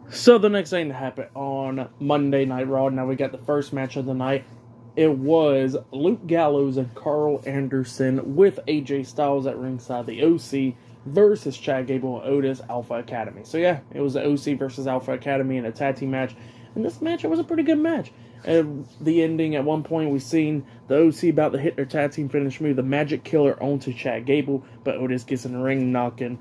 So the next thing that happened on Monday Night Raw, now we got the first match of the night. It was Luke Gallows and Karl Anderson with AJ Styles at ringside, the OC versus Chad Gable and Otis, Alpha Academy. So yeah, it was the OC versus Alpha Academy in a tag team match. And this match, it was a pretty good match. At the ending, at one point, we seen the OC about to hit their tag team finish move, the Magic Killer, onto Chad Gable, but Otis gets in the ring, knocking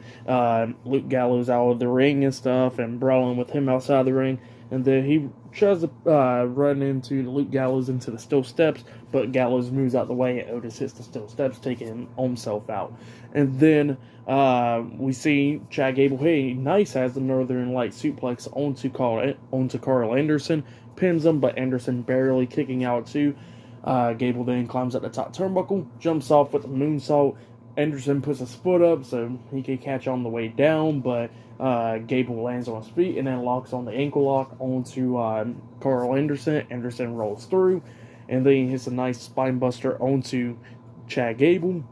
Luke Gallows out of the ring and stuff, and brawling with him outside the ring. And then he tries to run into Luke Gallows into the steel steps, but Gallows moves out the way, and Otis hits the steel steps, taking himself out. And then we see Chad Gable, hey, nice, has the Northern Light suplex onto Karl Anderson, pins him, but Anderson barely kicking out too. Gable then climbs up the top turnbuckle, jumps off with a moonsault. Anderson puts his foot up so he can catch on the way down, but Gable lands on his feet and then locks on the ankle lock onto Karl Anderson. Anderson rolls through, and then he hits a nice spine buster onto Chad Gable,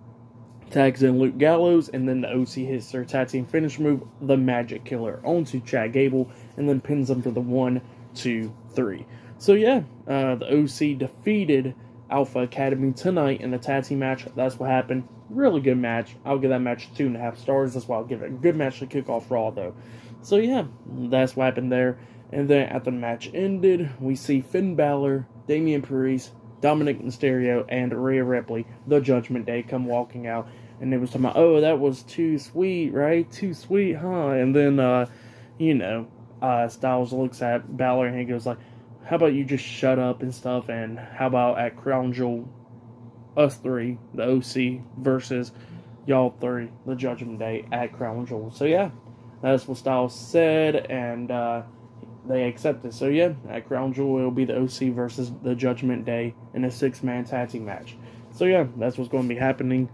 tags in Luke Gallows, and then the OC hits their tag team finish move, the Magic Killer, onto Chad Gable, and then pins him for the 1, 2, 3. So yeah, the OC defeated Alpha Academy tonight in a tag team match. That's what happened. Really good match. I'll give that match 2.5 stars. That's why I'll give it a good match to kick off Raw, though. So yeah, that's what happened there. And then after the match ended, we see Finn Balor, Damian Priest, Dominic Mysterio, and Rhea Ripley, the Judgment Day, come walking out. And they was talking about, oh, that was too sweet, right? Too sweet, huh? And then, Styles looks at Balor and he goes like, how about you just shut up and stuff, and how about at Crown Jewel, us three, the OC, versus y'all three, the Judgment Day, at Crown Jewel. So yeah, that's what Styles said, and they accepted. So yeah, at Crown Jewel, it'll be the OC versus the Judgment Day in a 6-man tag team match. So yeah, that's what's going to be happening.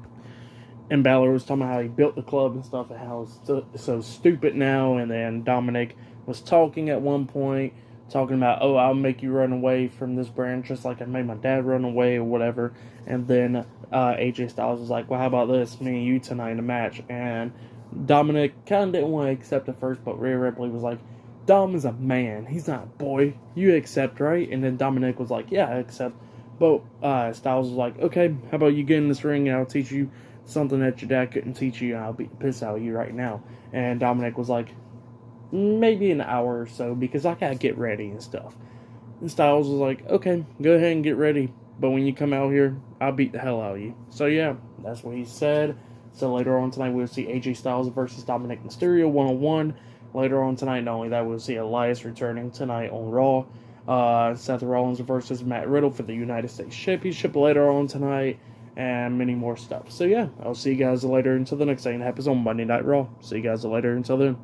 And Balor was talking about how he built the club and stuff, and how it's so stupid now. And then Dominic was talking at one point, talking about, oh, I'll make you run away from this brand just like I made my dad run away or whatever. And then AJ Styles was like, well, how about this, me and you tonight in a match? And Dominic kind of didn't want to accept at first, but Rhea Ripley was like, Dom is a man, he's not a boy, you accept, right? And then Dominic was like, yeah, I accept. But Styles was like, okay, how about you get in this ring and I'll teach you something that your dad couldn't teach you, and I'll be pissed out of you right now. And Dominic was like, maybe an hour or so, because I gotta get ready and stuff. And Styles was like, okay, go ahead and get ready, but when you come out here, I'll beat the hell out of you. So yeah, that's what he said. So later on tonight, we'll see AJ Styles versus Dominic Mysterio 1-on-1. Later on tonight, not only that, we'll see Elias returning tonight on Raw. Seth Rollins versus Matt Riddle for the United States Championship later on tonight, and many more stuff. So yeah, I'll see you guys later until the next thing that happens on Monday Night Raw. See you guys later until then.